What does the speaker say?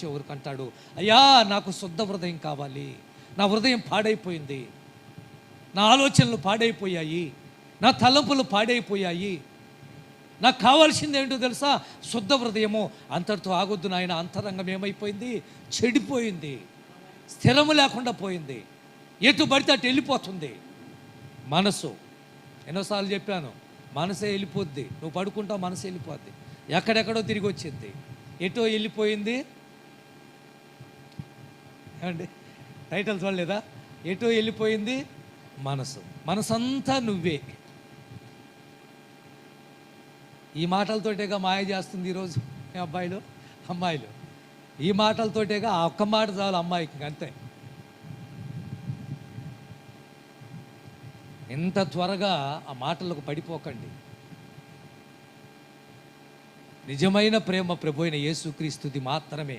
చివరికి అంటాడు, అయ్యా నాకు శుద్ధ హృదయం కావాలి, నా హృదయం పాడైపోయింది, నా ఆలోచనలు పాడైపోయాయి, నా తలంపులు పాడైపోయాయి, నాకు కావాల్సింది ఏంటో తెలుసా? శుద్ధ హృదయము. అంతటితో ఆగొద్దు నాయన. అంతరంగం ఏమైపోయింది? చెడిపోయింది, స్థిరము లేకుండా పోయింది, ఎటు పడితే అటు వెళ్ళిపోతుంది మనసు. ఎన్నోసార్లు చెప్పాను, మనసే వెళ్ళిపోద్ది. నువ్వు పడుకుంటావు, మనసు వెళ్ళిపోద్ది, ఎక్కడెక్కడో తిరిగి వచ్చింది, ఎటో వెళ్ళిపోయింది. ఏమండి టైటిల్ చూడలేదా? ఎటో వెళ్ళిపోయింది మనసు. మనసంతా నువ్వే. ఈ మాటలతోటేగా మాయ చేస్తుంది ఈరోజు అబ్బాయిలు అమ్మాయిలు. ఈ మాటలతోటేగా, ఆ ఒక్క మాట చాలు అమ్మాయికి, అంతే. ఎంత త్వరగా ఆ మాటలకు పడిపోకండి. నిజమైన ప్రేమ ప్రభు అయిన యేసుక్రీస్తుది మాత్రమే.